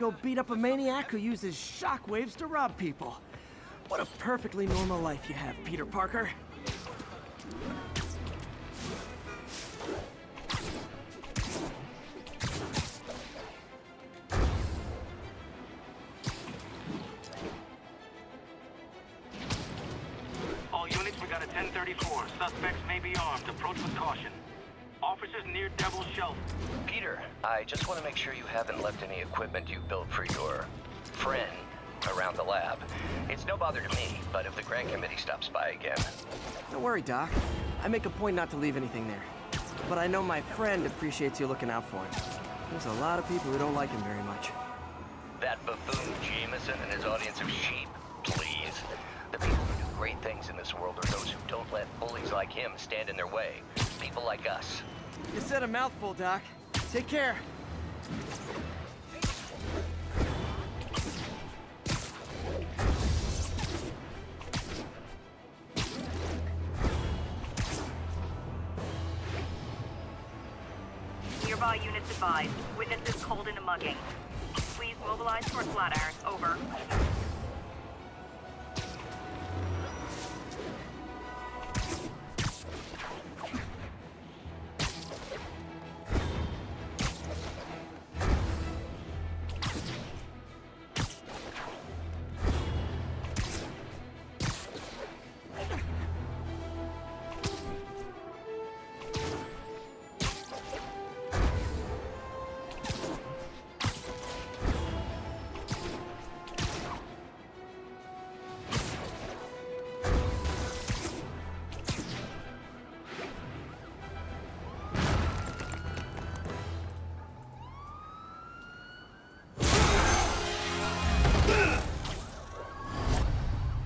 Go beat up a maniac who uses shockwaves to rob people. What a perfectly normal life you have, Peter Parker. All units, we got a 1034. Suspects may be armed. Approach with caution. Officers near Devil's Shelf. Peter, I just want to make sure you haven't left any equipment you built for your friend around the lab. It's no bother to me, but if the grant committee stops by again... Don't worry, Doc. I make a point not to leave anything there. But I know my friend appreciates you looking out for him. There's a lot of people who don't like him very much. That buffoon Jameson and his audience of sheep, please. The people who do great things in this world are those who don't let bullies like him stand in their way. People like us. You said a mouthful, Doc. Take care. Nearby units advised. Witnesses called in a mugging. Please mobilize towards Flatiron. Over.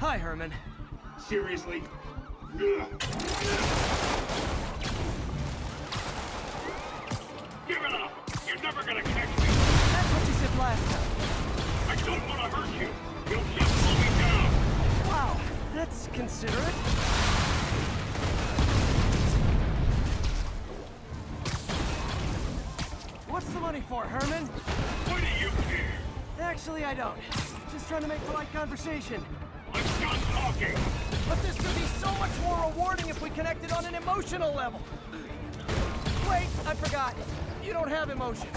Hi, Herman. Seriously? Give it up! You're never gonna catch me! That's what you said last time. I don't want to hurt you! You'll just slow me down! Wow, that's considerate. What's the money for, Herman? What do you care? Actually, I don't. Just trying to make polite conversation. I'm done talking! But this could be so much more rewarding if we connected on an emotional level. Wait, I forgot. You don't have emotions.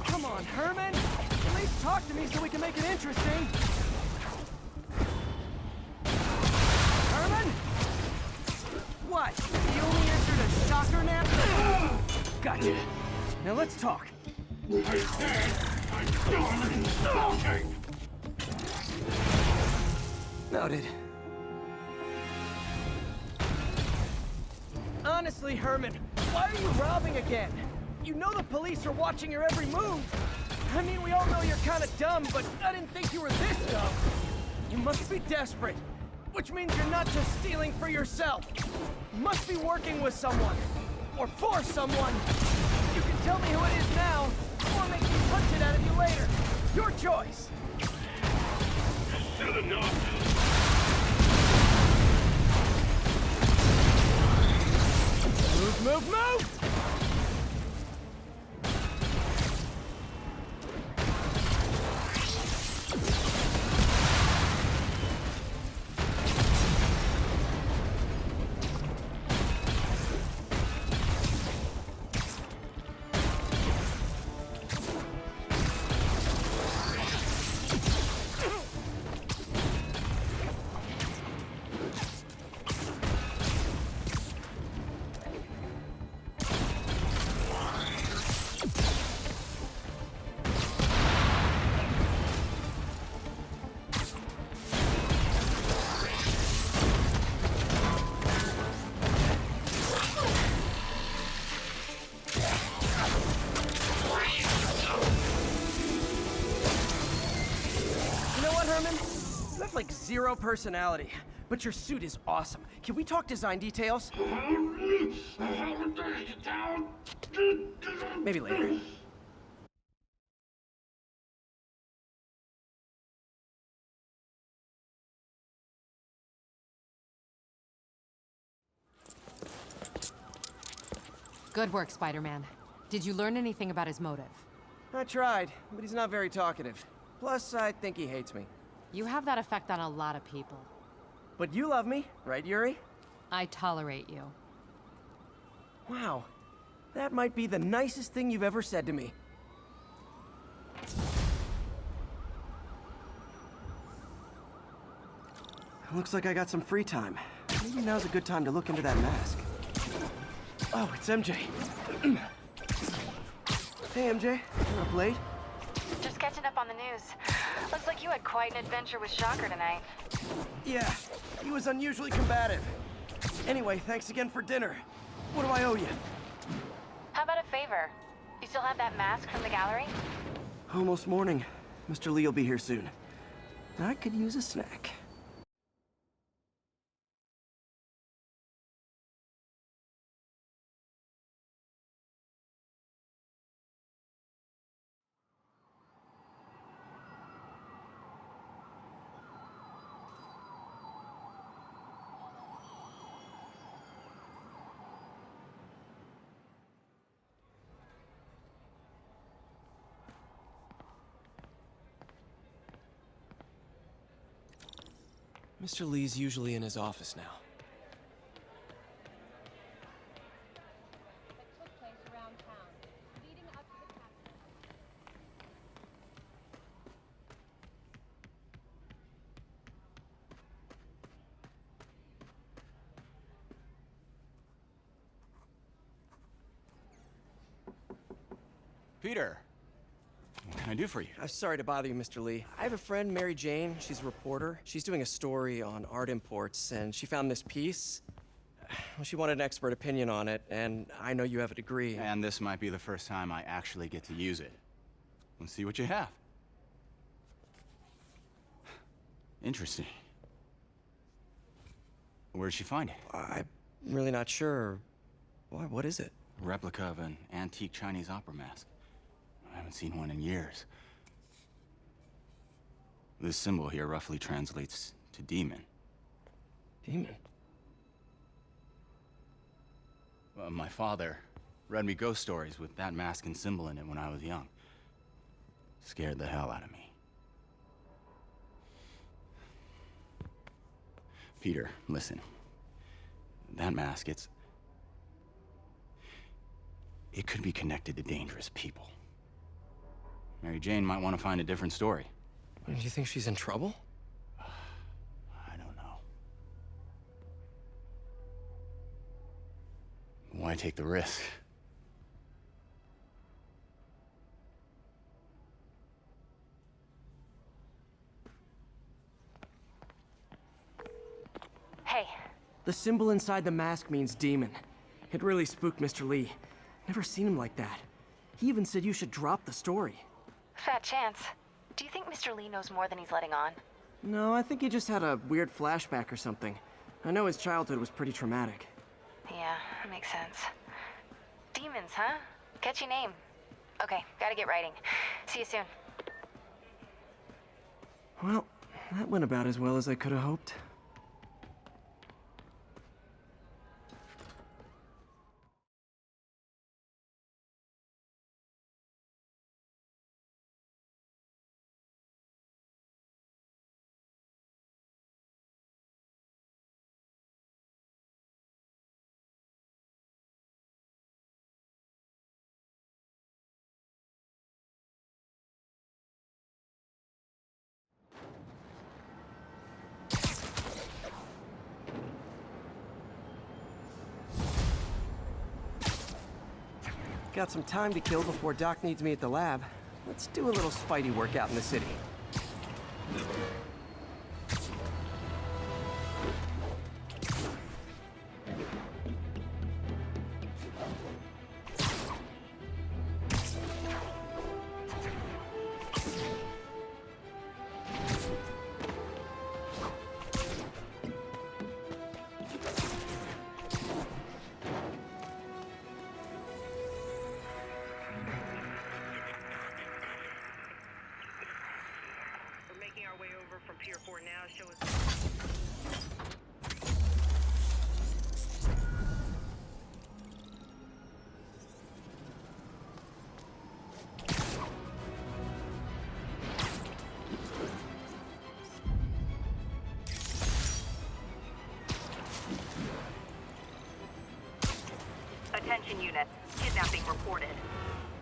Come on, Herman. At least talk to me so we can make it interesting. Herman? What? You only answered a shocker nap? Gotcha. Now let's talk. I said I'm done talking! Noted. Honestly, Herman, why are you robbing again? You know the police are watching your every move. I mean, we all know you're kind of dumb, but I didn't think you were this dumb. You must be desperate, which means you're not just stealing for yourself. You must be working with someone, or for someone. You can tell me who it is now, or make me punch it out of you later. Your choice. Said enough! Move, move! You have like zero personality, but your suit is awesome. Can we talk design details? Maybe later. Good work, Spider-Man. Did you learn anything about his motive? I tried, but he's not very talkative. Plus, I think he hates me. You have that effect on a lot of people. But you love me, right, Yuri? I tolerate you. Wow. That might be the nicest thing you've ever said to me. Looks like I got some free time. Maybe now's a good time to look into that mask. Oh, it's MJ. Hey, MJ. You up late? Just catching up on the news. Looks like you had quite an adventure with Shocker tonight. Yeah, he was unusually combative. Anyway, thanks again for dinner. What do I owe you? How about a favor? You still have that mask from the gallery? Almost morning. Mr. Lee will be here soon. I could use a snack. Mr. Lee's usually in his office now. Peter, what can I do for you? I'm sorry to bother you, Mr. Lee. I have a friend, Mary Jane. She's a reporter. She's doing a story on art imports, and she found this piece. Well, she wanted an expert opinion on it, and I know you have a degree. And this might be the first time I actually get to use it. Let's see what you have. Interesting. Where'd she find it? I'm really not sure. Why, what is it? A replica of an antique Chinese opera mask. I haven't seen one in years. This symbol here roughly translates to demon. Demon? My father read me ghost stories with that mask and symbol in it when I was young. Scared the hell out of me. Peter, listen. That mask, it could be connected to dangerous people. Mary Jane might want to find a different story. Do you think she's in trouble? I don't know. Why take the risk? Hey, The symbol inside the mask means demon. It really spooked Mr. Lee. Never seen him like that. He even said you should drop the story. fat chance. Do you think Mr. Lee knows more than he's letting on? No, I think he just had a weird flashback or something. I know his childhood was pretty traumatic. Yeah, that makes sense. Demons, huh? Catchy name. Okay, gotta get writing. See you soon. Well, that went about as well as I could have hoped. Got some time to kill before Doc needs me at the lab. Let's do a little Spidey workout in the city. We're making our way over from Pier 4 now. Show us. Attention units. Kidnapping reported.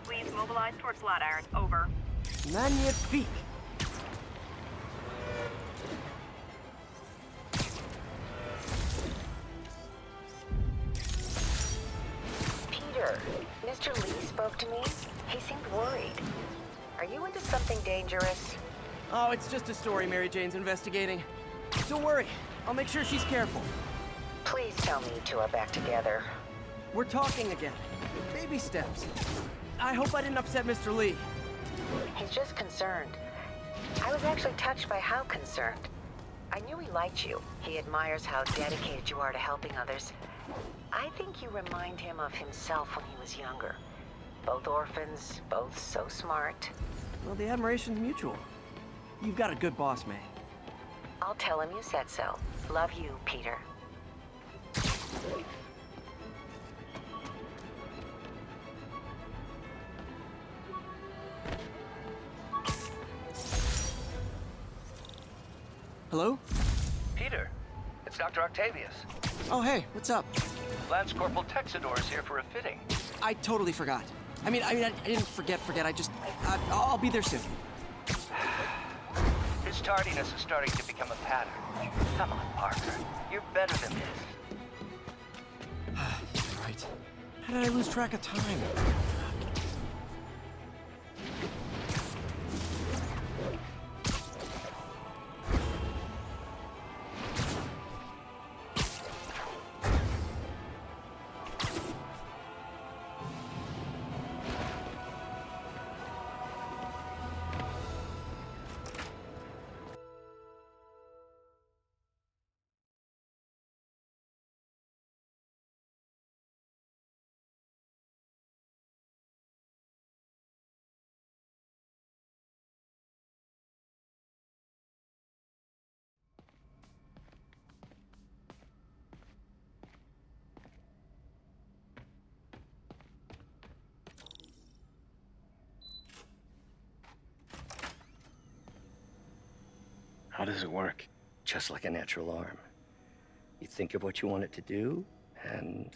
Please mobilize towards Flatiron. Over. Magnifique. Peter, Mr. Lee spoke to me. He seemed worried. Are you into something dangerous? Oh, it's just a story Mary Jane's investigating. Don't worry. I'll make sure she's careful. Please tell me you two are back together. We're talking again. Baby steps. I hope I didn't upset Mr. Lee. He's just concerned. I was actually touched by how concerned. I knew he liked you. He admires how dedicated you are to helping others. I think you remind him of himself when he was younger. Both orphans, both so smart. Well, the admiration's mutual. You've got a good boss, May. I'll tell him you said so. Love you, Peter. Hello? Peter, it's Dr. Octavius. Oh, hey, what's up? Lance Corporal Texador is here for a fitting. I totally forgot. I didn't forget. I'll be there soon. His tardiness is starting to become a pattern. Come on, Parker. You're better than this. You're right. How did I lose track of time? How does it work? Just like a natural arm. You think of what you want it to do, and...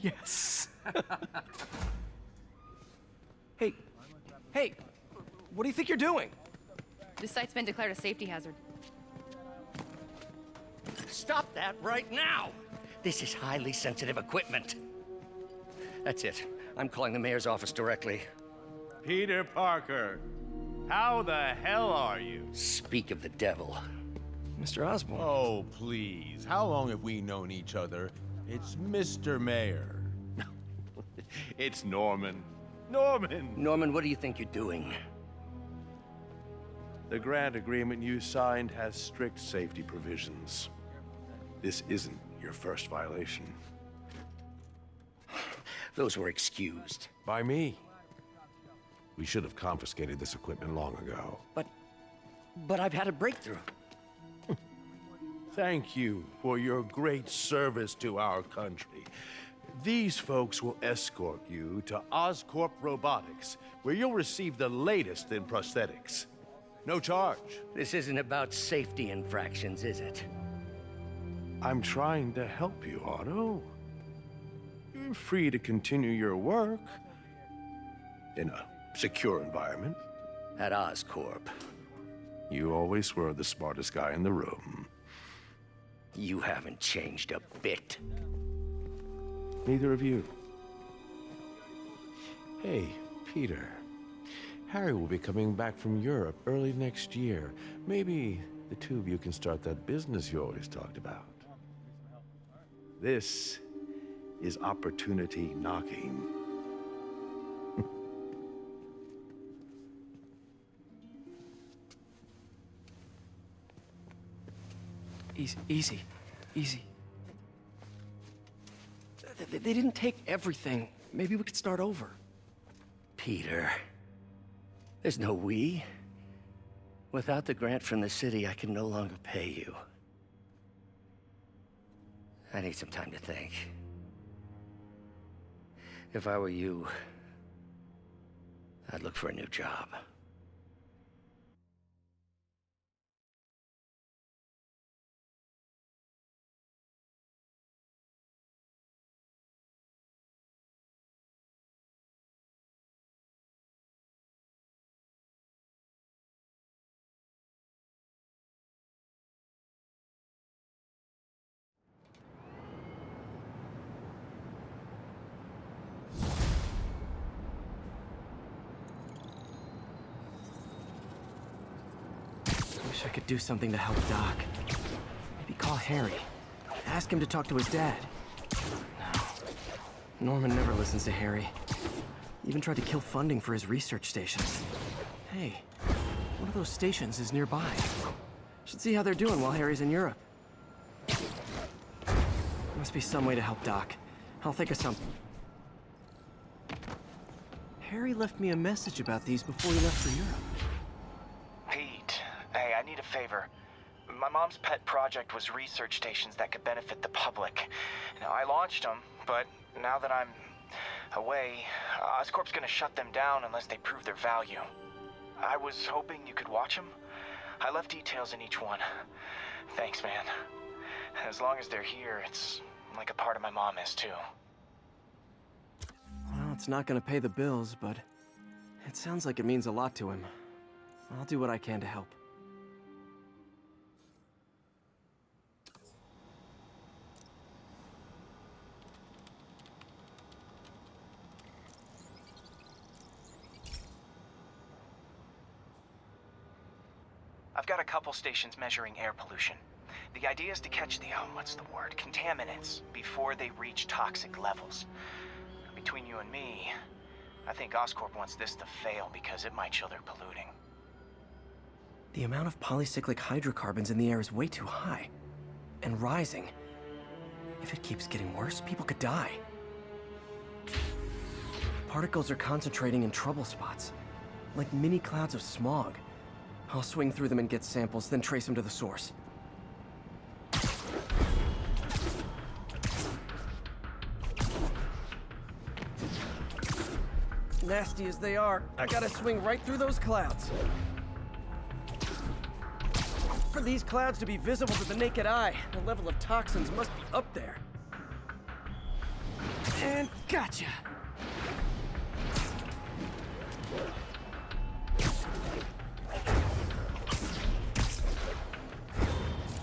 Yes. Hey, what do you think you're doing? This site's been declared a safety hazard. Stop that right now! This is highly sensitive equipment. That's it. I'm calling the mayor's office directly. Peter Parker, how the hell are you? Speak of the devil. Mr. Osborn. Oh, please. How long have we known each other? It's Mr. Mayor. It's Norman. Norman! Norman, what do you think you're doing? The grant agreement you signed has strict safety provisions. This isn't your first violation. Those were excused. By me. We should have confiscated this equipment long ago. But I've had a breakthrough. Thank you for your great service to our country. These folks will escort you to Oscorp Robotics, where you'll receive the latest in prosthetics. No charge. This isn't about safety infractions, is it? I'm trying to help you, Otto. You're free to continue your work in a secure environment. At Oscorp. You always were the smartest guy in the room. You haven't changed a bit. Neither of you. Hey, Peter. Harry will be coming back from Europe early next year. Maybe the two of you can start that business you always talked about. This is opportunity knocking. Easy. They didn't take everything. Maybe we could start over. Peter, there's no we. Without the grant from the city, I can no longer pay you. I need some time to think. If I were you, I'd look for a new job. Wish I could do something to help Doc. Maybe call Harry. Ask him to talk to his dad. No. Norman never listens to Harry. Even tried to kill funding for his research stations. Hey, one of those stations is nearby. Should see how they're doing while Harry's in Europe. Must be some way to help Doc. I'll think of something. Harry left me a message about these before he left for Europe. Pete, hey, I need a favor. My mom's pet project was research stations that could benefit the public. Now, I launched them, but now that I'm away, Oscorp's gonna shut them down unless they prove their value. I was hoping you could watch them. I left details in each one. Thanks, man. As long as they're here, it's like a part of my mom is, too. Well, it's not gonna pay the bills, but it sounds like it means a lot to him. I'll do what I can to help. I've got a couple stations measuring air pollution. The idea is to catch the, contaminants before they reach toxic levels. Between you and me, I think Oscorp wants this to fail because it might show they're polluting. The amount of polycyclic hydrocarbons in the air is way too high. And rising. If it keeps getting worse, people could die. Particles are concentrating in trouble spots. Like mini clouds of smog. I'll swing through them and get samples, then trace them to the source. Nasty as they are, I gotta swing right through those clouds. For these clouds to be visible to the naked eye, the level of toxins must be up there. And gotcha!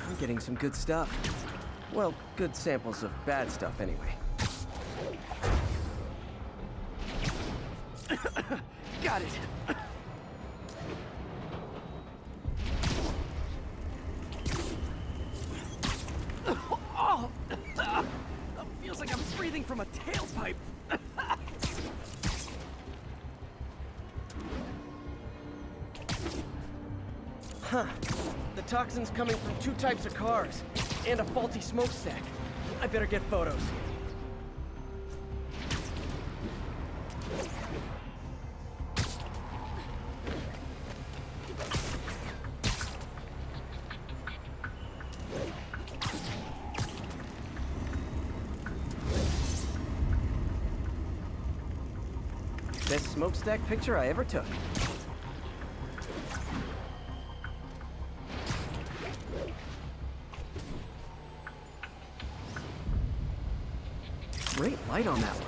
I'm getting some good stuff. Well, good samples of bad stuff anyway. Got it! Oh! Feels like I'm breathing from a tailpipe. Huh. The toxin's coming from two types of cars, and a faulty smokestack. I better get photos. Best smokestack picture I ever took. Great light on that one.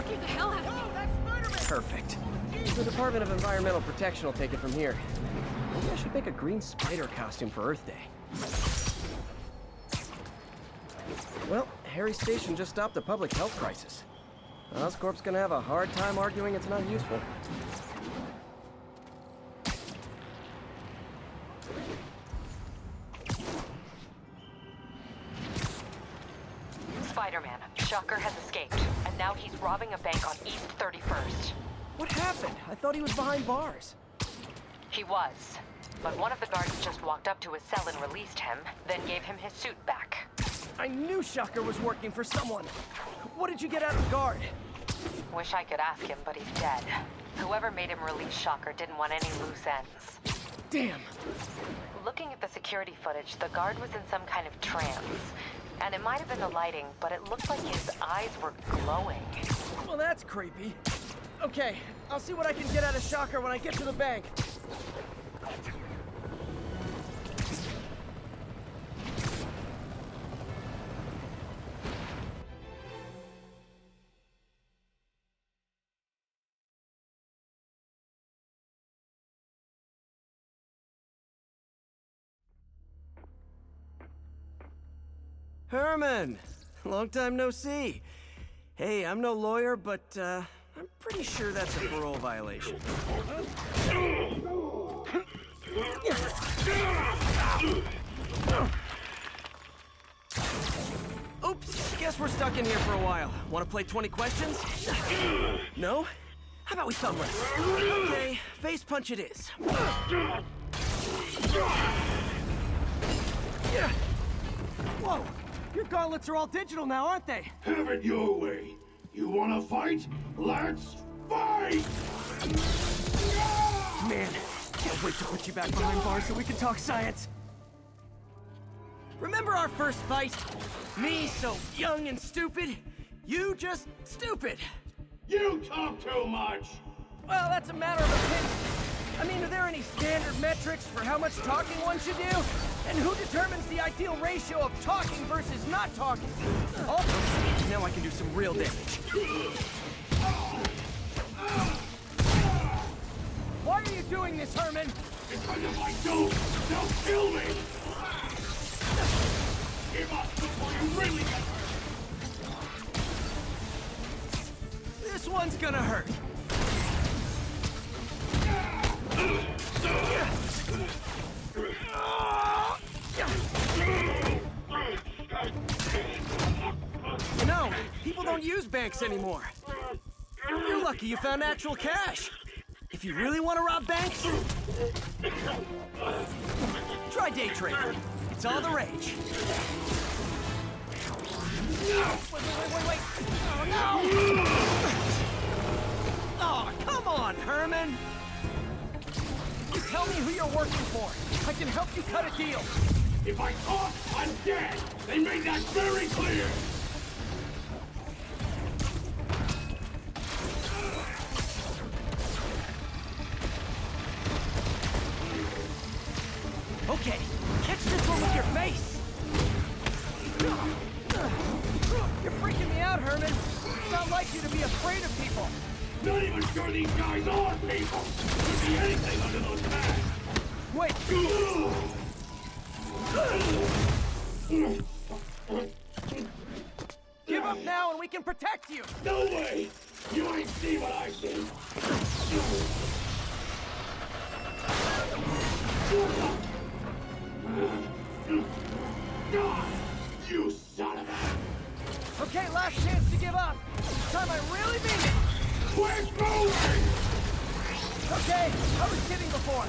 Get the hell out of here! Perfect. The Department of Environmental Protection will take it from here. Maybe I should make a green spider costume for Earth Day. Well, Harry's station just stopped a public health crisis. Oscorp's gonna have a hard time arguing it's not useful. Spider-Man, Shocker has escaped, and now he's robbing a bank on East 31st. What happened? I thought he was behind bars. He was. but one of the guards just walked up to his cell and released him, then gave him his suit back. I knew Shocker was working for someone. What did you get out of the guard? Wish I could ask him, but he's dead. Whoever made him release Shocker didn't want any loose ends. Damn. Looking at the security footage, the guard was in some kind of trance. And it might have been the lighting, but it looked like his eyes were glowing. Well, that's creepy. Okay, I'll see what I can get out of Shocker when I get to the bank. Herman! Long time no see. Hey, I'm no lawyer, but, I'm pretty sure that's a parole violation. Oops, guess we're stuck in here for a while. Want to play 20 questions? No? How about we thumb wrestle? Okay, face punch it is. Whoa! Your gauntlets are all digital now, aren't they? Have it your way. You wanna fight? Let's fight! Man, can't wait to put you back behind bars so we can talk science. Remember our first fight? Me so young and stupid, you just stupid. You talk too much! Well, that's a matter of opinion. I mean, are there any standard metrics for how much talking one should do? And who determines the ideal ratio of talking versus not talking? Also, now I can do some real damage. Why are you doing this, Herman? Because if I don't, they'll kill me! Give up before you really get hurt! This one's gonna hurt. You know, people don't use banks anymore. You're lucky you found actual cash. If you really want to rob banks, try day trading. It's all the rage. Wait. Oh, no! Oh, come on, Herman! Tell me who you're working for. I can help you cut a deal. If I talk, I'm dead! They made that very clear! Okay, catch this one with your face! You're freaking me out, Herman. It's not like you to be afraid of people. Not even sure these guys are people! Could be anything under those masks! Wait! Give up now and we can protect you! No way! You ain't seen what I've seen! You son of a... Okay, last chance to give up. This time I really mean it! Quit moving! Okay, I was kidding before.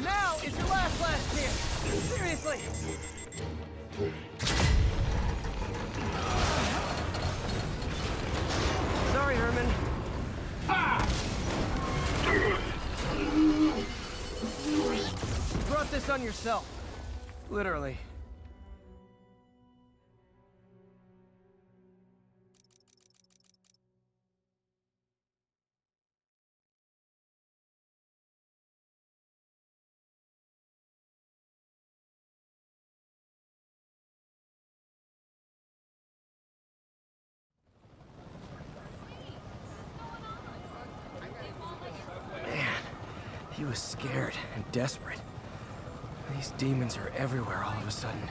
Now is your last chance. Seriously. Sorry, Herman. Ah! You brought this on yourself. Literally. He was scared and desperate. These demons are everywhere all of a sudden.